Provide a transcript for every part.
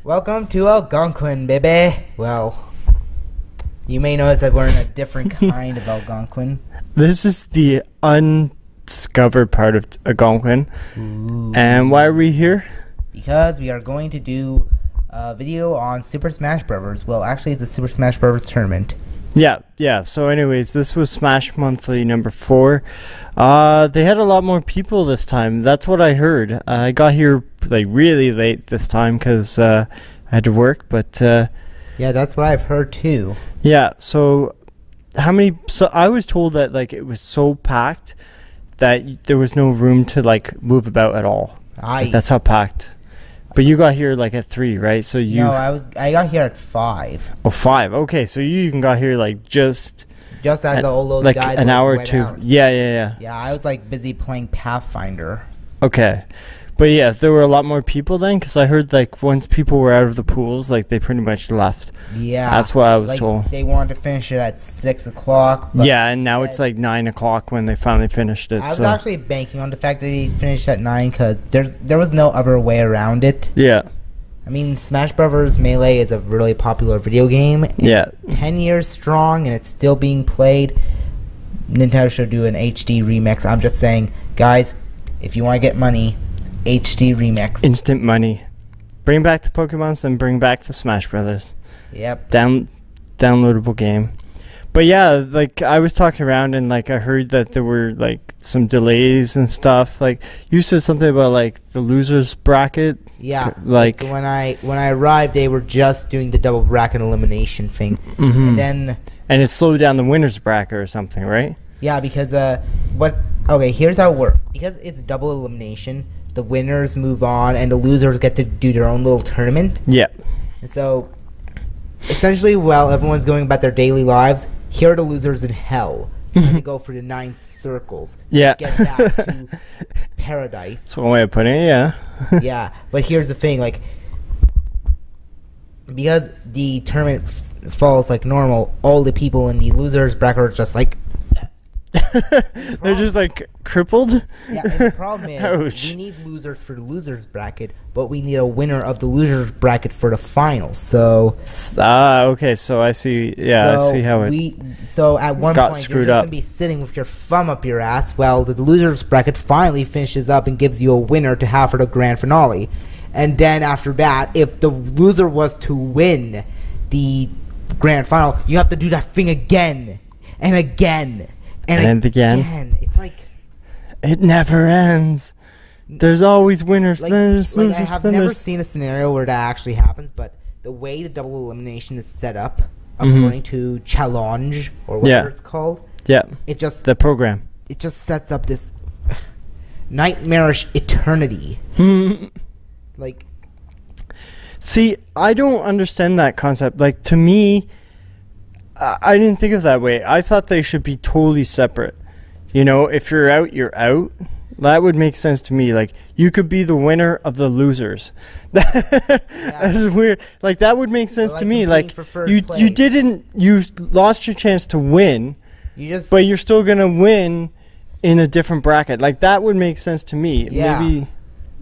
Welcome to Algonquin, baby. Well, you may notice that we're in a different kind of Algonquin. This is the undiscovered part of Algonquin. Ooh. And why are we here? Because we are going to do a video on Super Smash Bros. Well, actually, it's a Super Smash Bros. Tournament. Yeah. So anyways, this was Smash Monthly number 4. They had a lot more people this time. That's what I heard. I got here like really late this time because I had to work. But yeah, that's what I've heard too. Yeah. So how many? So I was told that like it was so packed that there was no room to like move about at all. Like, that's how packed. But you got here like at 3, right? So you. No, I got here at 5. Oh, 5. Okay, so you even got here like just as all those like guys an hour or went 2. out. Yeah. Yeah, I was like busy playing Pathfinder. Okay, but yeah, there were a lot more people then, because I heard like once people were out of the pools, like they pretty much left. Yeah, that's what I was told. They wanted to finish it at 6 o'clock. Yeah, and now it's like 9 o'clock when they finally finished it. I was actually banking on the fact that he finished at 9 because there was no other way around it. Yeah. I mean, Smash Bros. Melee is a really popular video game. Yeah. 10 years strong, and it's still being played. Nintendo should do an HD remix. I'm just saying, guys, if you want to get money, HD remix. Instant money. Bring back the Pokemons and bring back the Smash Brothers. Yep. Downloadable game. But yeah, like I was talking around and like I heard that there were like some delays and stuff. Like you said something about like the losers bracket. Yeah. Like when I arrived, they were just doing the double bracket elimination thing, and it slowed down the winners bracket or something, right? Yeah, because Okay, here's how it works. Because it's double elimination, the winners move on, and the losers get to do their own little tournament. Yeah. And so, essentially, while everyone's going about their daily lives, here are the losers in hell. They go for the 9 circles. Yeah. Get back to paradise. That's one way of putting it, yeah. Yeah, but here's the thing, like, because the tournament falls like normal, all the people in the losers bracket are just like... They're just like crippled. Yeah, and the problem is Ouch. We need losers for the losers bracket, but we need a winner of the losers bracket for the finals. So okay, so I see. Yeah, so I see how So at one got point screwed you're just up. gonna be sitting with your thumb up your ass while the losers bracket finally finishes up and gives you a winner to have for the grand finale. And then after that, if the loser was to win the grand final, you have to do that thing again and again. And again. It's like... It never ends. There's always winners, there's losers, I have never seen a scenario where that actually happens, but the way the double elimination is set up, according to Challenge, or whatever it's called... Yeah, it just... The program. It just sets up this nightmarish eternity. Like... See, I don't understand that concept. Like, to me... I didn't think of that way. I thought they should be totally separate. You know, if you're out, you're out. That would make sense to me. Like, you could be the winner of the losers. That's weird. Like, that would make sense to me. Like, you lost your chance to win, but you're still gonna win in a different bracket. Like, that would make sense to me. Yeah.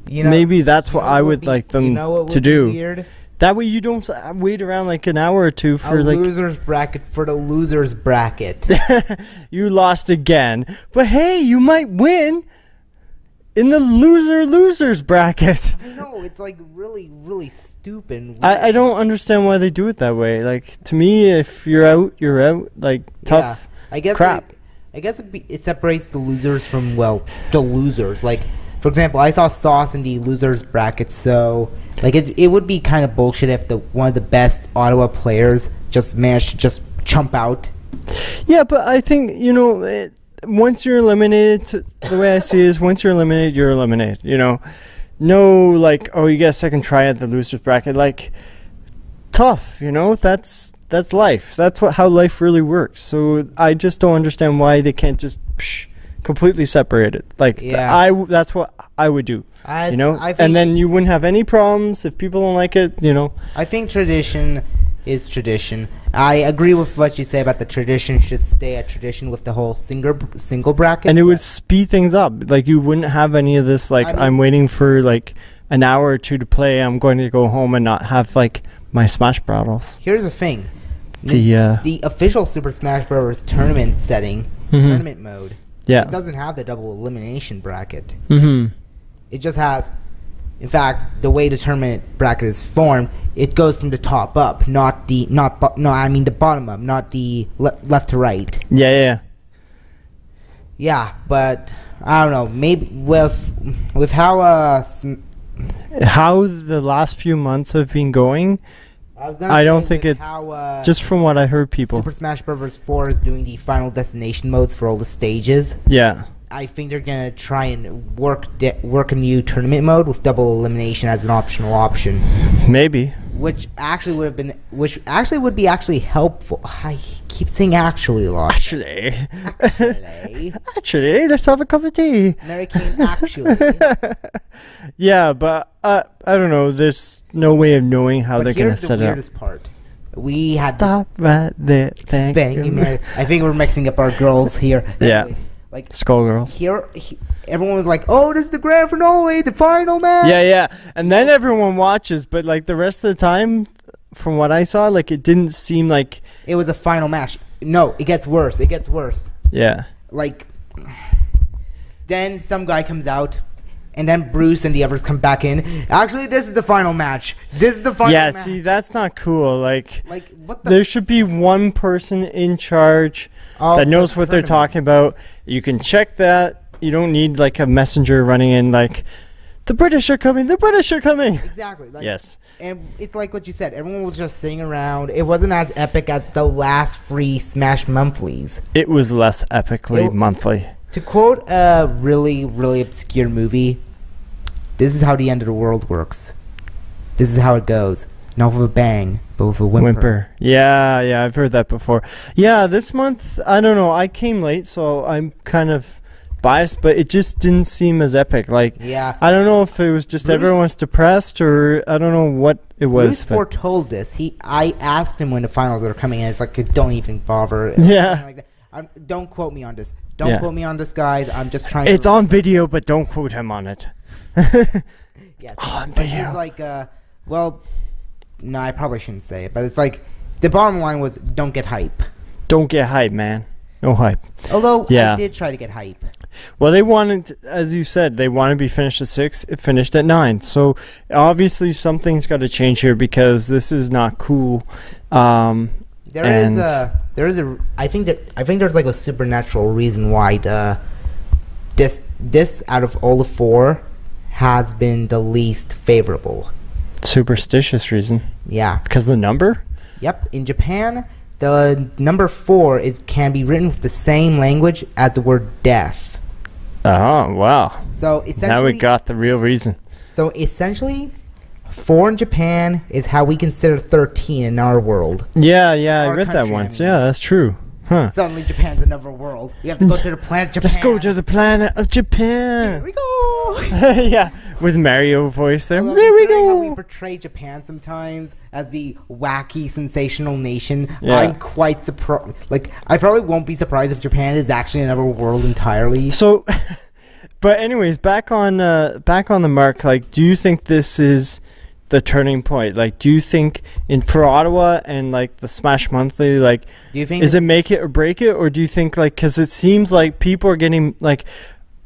Maybe that's what I would like them to do. Weird? That way you don't wait around like an hour or 2 for like... losers bracket for the losers bracket. You lost again. But hey, you might win in the losers bracket. I know, it's like really, really stupid. I don't understand why they do it that way. Like, to me, if you're out, you're out. Like, tough crap. I guess it separates the losers from, well, the losers. Like, for example, I saw Sauce in the losers bracket, so... Like, it would be kind of bullshit if one of the best Ottawa players just managed to just chump out. Yeah, but I think, you know, once you're eliminated, the way I see it is once you're eliminated, you're eliminated, you know. No, like, oh, you get a second try at the losers bracket. Like, tough, you know, that's life. That's how life really works. So I just don't understand why they can't just completely separate it. Like, that's what I would do. You know, and then you wouldn't have any problems if people don't like it, you know. I think tradition is tradition. I agree with what you say about the tradition should stay a tradition with the whole single bracket. And it would speed things up. Like, you wouldn't have any of this, like, I'm waiting for, like, an hour or two to play, I'm going to go home and not have like my Smash Battles. Here's the thing. The official Super Smash Bros. Tournament setting, tournament mode, it doesn't have the double elimination bracket. It just has, in fact, the way the tournament bracket is formed, it goes from the top up, not the bottom up, not the left to right. Yeah, but I don't know. Maybe with how the last few months have been going, I don't think it. Just from what I heard, people. Super Smash Bros. 4 is doing the final destination modes for all the stages. Yeah. I think they're gonna try and work a new tournament mode with double elimination as an optional option. Maybe. Which actually would be helpful. I keep saying actually a lot. Actually, let's have a cup of tea. American actually. Yeah, but I don't know. There's no way of knowing how they're gonna set it up. Here's the weirdest part. We had Stop right there. Thank you. Mary. I think we're mixing up our girls here. Yeah. Anyways, like Skullgirls. Here, everyone was like, "Oh, this is the grand finale, the final match." Yeah, and then everyone watches, but like the rest of the time, from what I saw, like it didn't seem like it was a final match. No, it gets worse. It gets worse. Yeah. Like, then some guy comes out, and then Bruce and the others come back in. Actually, this is the final match. This is the final match. Yeah, see, that's not cool. Like what the there should be one person in charge that knows what they're talking about. You can check that. You don't need like a messenger running in like, the British are coming, the British are coming. Exactly. Like, yes. And it's like what you said. Everyone was just sitting around. It wasn't as epic as the last free Smash monthlies. It was less epically monthly. To quote a really, really obscure movie, this is how the end of the world works. This is how it goes. Not with a bang, but with a whimper. Yeah, I've heard that before. Yeah, this month, I don't know. I came late, so I'm kind of biased, but it just didn't seem as epic. Like, yeah. I don't know if it was just everyone's depressed or I don't know what it was. Bruce foretold this. I asked him when the finals are coming, and it's like, don't even bother. Yeah. Like that. Don't quote me on this. Don't quote me on this, guys. I'm just trying. It's on video, but don't quote him on it. Yes. On video. It's like, well, no, I probably shouldn't say it, but it's like the bottom line was, don't get hype. Don't get hype, man. No hype. Although I did try to get hype. Well, they wanted, as you said, they want to be finished at 6. It finished at 9. So obviously something's got to change here because this is not cool. I think there's like a supernatural reason why this out of all the 4 has been the least favorable. Superstitious reason. Yeah. Because the number? Yep. In Japan, the number 4 can be written with the same language as the word death. Oh, wow. So essentially, now we got the real reason. So essentially, 4 in Japan is how we consider 13 in our world. Yeah, I read that once. Yeah, that's true. Huh. Suddenly Japan's another world. We have to go to the planet Japan. Let's go to the planet of Japan. Here we go. Yeah, with Mario voice there. Although there we go. How we portray Japan sometimes as the wacky, sensational nation. Yeah. I'm quite surprised. Like, I probably won't be surprised if Japan is actually another world entirely. So, but anyways, back on the mark. Like, do you think this is the turning point? Like, do you think for Ottawa and like the Smash Monthly, like, do you think is it make it or break it, or do you think like, because it seems like people are getting like,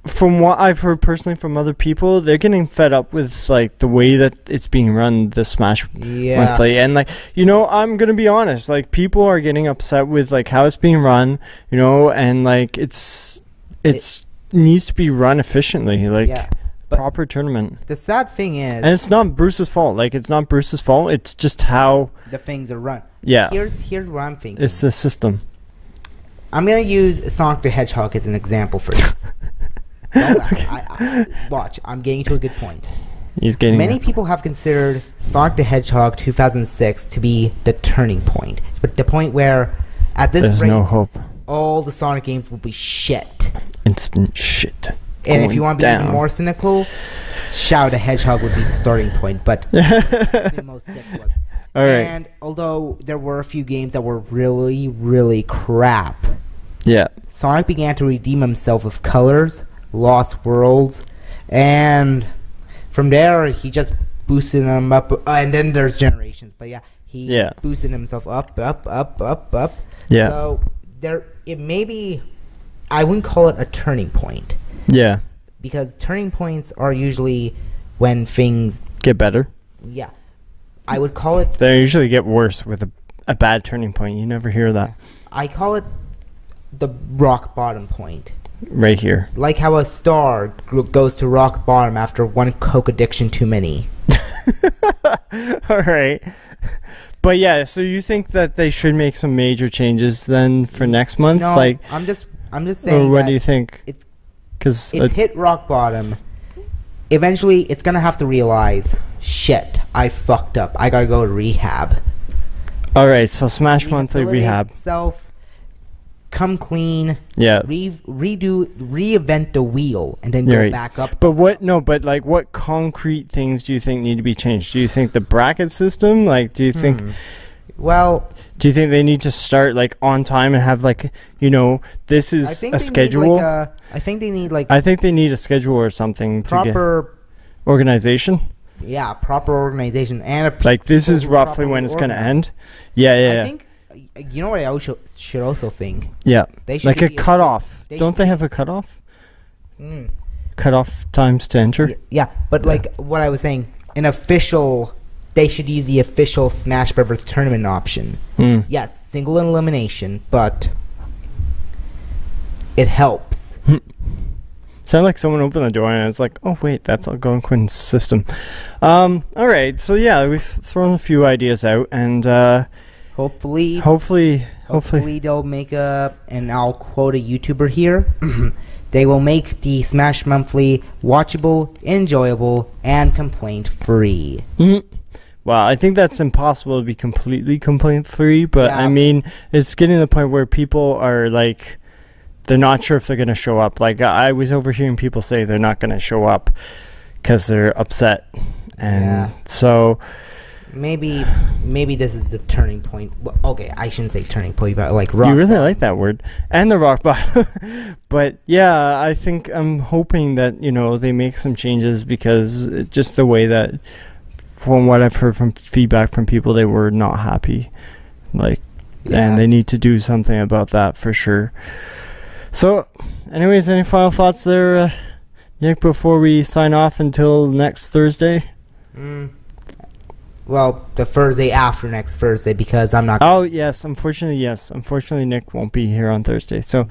from what I've heard personally from other people, they're getting fed up with like the way that it's being run, the Smash Monthly, and like, you know, I'm gonna be honest, like people are getting upset with like how it's being run, you know, and like it needs to be run efficiently, like. Proper tournament. The sad thing is, and it's not Bruce's fault. Like, it's not Bruce's fault. It's just how the things are run. Yeah. Here's what I'm thinking. It's the system. I'm gonna use Sonic the Hedgehog as an example for this. Watch. I'm getting to a good point. He's getting. Many people have considered Sonic the Hedgehog 2006 to be the turning point, but the point where, at this there's rate, no hope. All the Sonic games will be shit. Instant shit. And if you want to be even more cynical, Shadow the Hedgehog would be the starting point, but Sumo 6 was. All right. And although there were a few games that were really, really crap, Sonic began to redeem himself with Colors, Lost Worlds, and from there he just boosted them up, and then there's generations. But yeah, he boosted himself up. Yeah. So it maybe, I wouldn't call it a turning point. Yeah. Because turning points are usually when things get better. Yeah. I would call it... They usually get worse with a bad turning point. You never hear that. I call it the rock bottom point. Right here. Like how a star goes to rock bottom after one Coke addiction too many. All right. But yeah, so you think that they should make some major changes then for next month? No, like, I'm just saying. Or what do you think? It's hit rock bottom. Eventually, it's gonna have to realize, shit, I fucked up. I gotta go to rehab. All right, so Smash Monthly rehab. Itself, come clean. Yeah. Reinvent the wheel, and then go back up. But what concrete things do you think need to be changed? Do you think the bracket system? Like, do you think? Well, do you think they need to start like on time and have like, you know, this is a schedule? I think they need like. I think they need a schedule or something proper to get organization. Yeah, proper organization and like this is roughly when it's gonna end. Yeah. I think you know what I should also think. Yeah, they should like a cutoff. Don't they have a cutoff? Cutoff times to enter. Yeah, but like what I was saying, an official. They should use the official Smash Brothers tournament option. Yes, single elimination, but it helps. Sound like someone opened the door and it's like, oh wait, that's Algonquin's system. All right, so yeah, we've thrown a few ideas out, and hopefully they'll make and I'll quote a YouTuber here. They will make the Smash Monthly watchable, enjoyable, and complaint-free. Well, I think that's impossible to be completely complaint-free, but I mean, it's getting to the point where people are like, they're not sure if they're going to show up. Like, I was overhearing people say they're not going to show up because they're upset. And so... Maybe this is the turning point. Well, okay, I shouldn't say turning point, but like rock. You really like that word. And the rock bottom. But yeah, I think I'm hoping that, you know, they make some changes, because just the way that, from what I've heard from feedback from people, they were not happy. Like, and they need to do something about that for sure. So, anyways, any final thoughts there, Nick, before we sign off until next Thursday? Well, the Thursday after next Thursday, because I'm not... Oh, yes. Unfortunately, Nick won't be here on Thursday. So,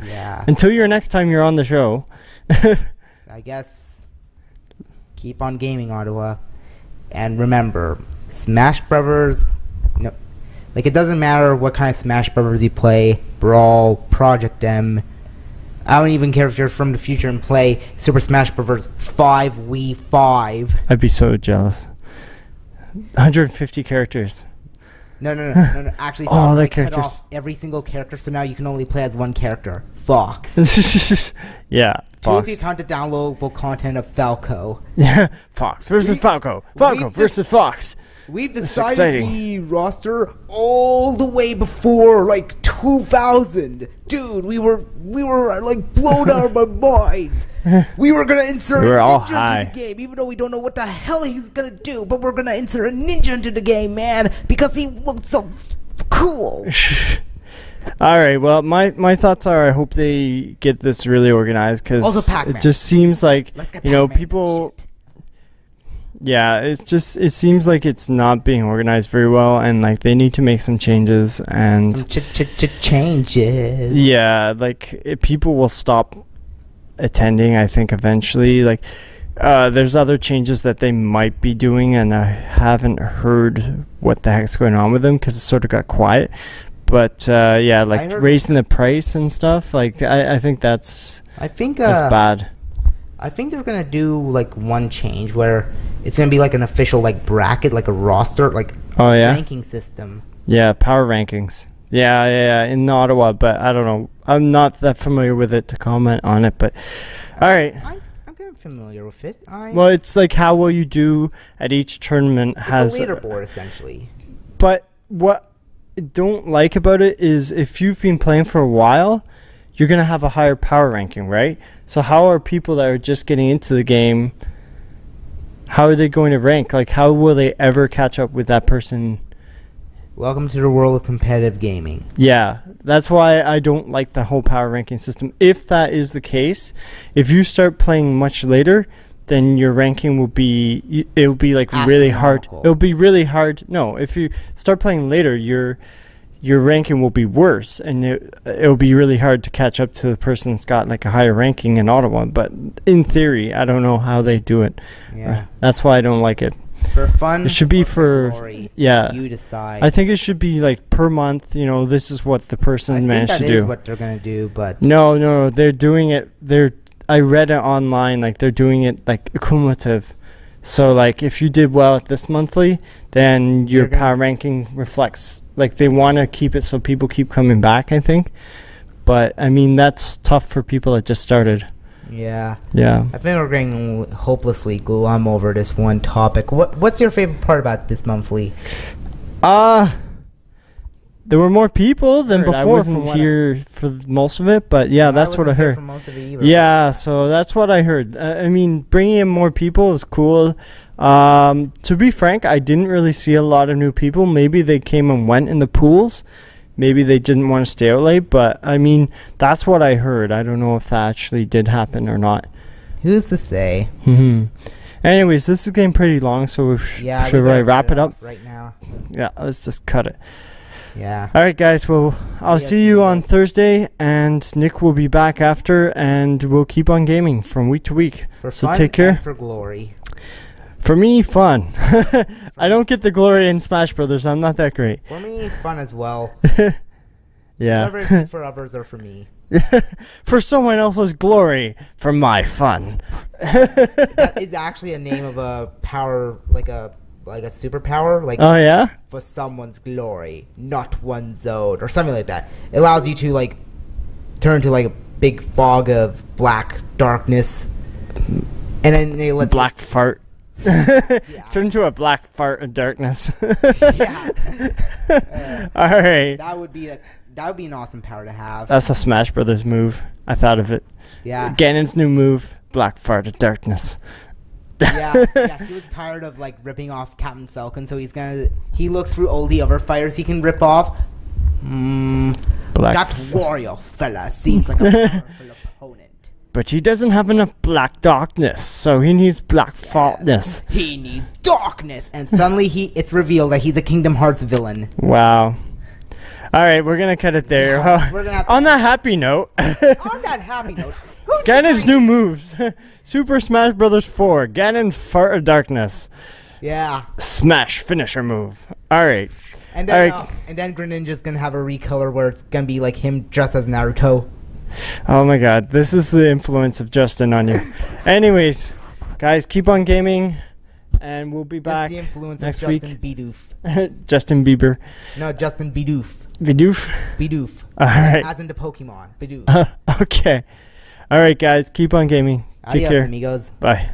until your next time you're on the show... I guess... Keep on gaming, Ottawa. And remember, Smash Brothers... No, like, it doesn't matter what kind of Smash Brothers you play. Brawl, Project M... I don't even care if you're from the future and play Super Smash Bros. 5 Wii 5. I'd be so jealous. 150 characters. No. Actually, all the cut characters. off every single character, so now you can only play as one character. Fox. Yeah, Fox. 2 if you count the downloadable content of Falco. Yeah, Fox versus Falco. Falco versus Fox. We've decided the roster all the way before like 2000. Dude, we were like blown out of our minds. We were gonna insert a ninja into the game, even though we don't know what the hell he's gonna do. But we're gonna insert a ninja into the game, man, because he looks so cool. All right. Well, my thoughts are, I hope they get this really organized, because it just seems like, you know, people. Yeah, it seems like it's not being organized very well, and like they need to make some changes, and changes. Yeah, like people will stop attending, I think, eventually. Like there's other changes that they might be doing, and I haven't heard what the heck's going on with them, because it sort of got quiet. But yeah, like raising the price and stuff, like I think that's bad. I think they're gonna do like one change where it's gonna be like an official like bracket, like a roster, like ranking system. Yeah, power rankings. Yeah, in Ottawa, but I don't know. I'm not that familiar with it to comment on it, but all right. I'm kind of familiar with it. Well, it's like how will you do at each tournament has a leaderboard essentially. But what I don't like about it is if you've been playing for a while, you're going to have a higher power ranking, right? So how are people that are just getting into the game, how are they going to rank? Like, how will they ever catch up with that person? Welcome to the world of competitive gaming. Yeah, that's why I don't like the whole power ranking system. If that is the case, if you start playing much later, then your ranking will be, it'll be like really hard. It'll be really hard. No, if you start playing later, your ranking will be worse, and it'll be really hard to catch up to the person that's got like a higher ranking in Ottawa. But in theory, I don't know how they do it. Yeah. That's why I don't like it. For fun, it should be for glory, yeah. You decide. I think it should be like per month. You know, this is what the person managed to do. I think that is what they're gonna do, but no, they're doing it. I read it online. Like they're doing it like cumulative. So like if you did well at this monthly, then your power ranking reflects. Like they want to keep it so people keep coming back. I think, but I mean that's tough for people that just started. Yeah. Yeah. I think we're getting hopelessly glum over this one topic. What's your favorite part about this monthly? There were more people than before. I wasn't here for most of it, but yeah, that's what I heard. For most of it either. Yeah, so that's what I heard. I mean, bringing in more people is cool. To be frank, I didn't really see a lot of new people. Maybe they came and went in the pools. Maybe they didn't want to stay out late, but I mean, that's what I heard. I don't know if that actually did happen or not. Who's to say? Anyways, this is getting pretty long, so we should wrap it up right now. Yeah, let's just cut it. Yeah. All right, guys. Well, I'll see you on Thursday, and Nick will be back after, and we'll keep on gaming from week to week. So fun take care. And for glory. For me, fun. I don't get the glory in Smash Brothers. I'm not that great. For me, fun as well. Yeah. Whatever for others or for me. For someone else's glory, for my fun. That is actually a name of a power, like a superpower. Like, oh yeah. For someone's glory, not one's own, or something like that. It allows you to like turn to like a big fog of black darkness, and then they let black fart. Yeah. Turn to a black fart of darkness. Yeah. All right. That would be an awesome power to have. That's a Smash Brothers move. I thought of it. Yeah. Ganon's new move, black fart of darkness. Yeah, he was tired of like ripping off Captain Falcon, so he looks through all the other fighters he can rip off. That warrior fella seems like a powerful opponent. But he doesn't have enough black darkness, so he needs black fartness. He needs darkness, and suddenly it's revealed that he's a Kingdom Hearts villain. Wow. All right, we're gonna cut it there. Yeah, on that happy note. On that happy note. Ganon's new moves. Super Smash Bros. 4. Ganon's Fart of Darkness. Yeah. Smash finisher move. All right. And then Greninja's gonna have a recolor where it's gonna be like him dressed as Naruto. Oh my God, this is the influence of Justin on you. Anyways, guys, keep on gaming, and we'll be back the influence next of week. Justin Bieber. No, Justin Bidoof. Bidoof. All right. right. As in the Pokemon. Bidoof. Okay. All right, guys, keep on gaming. Take Adios, care. amigos. Bye.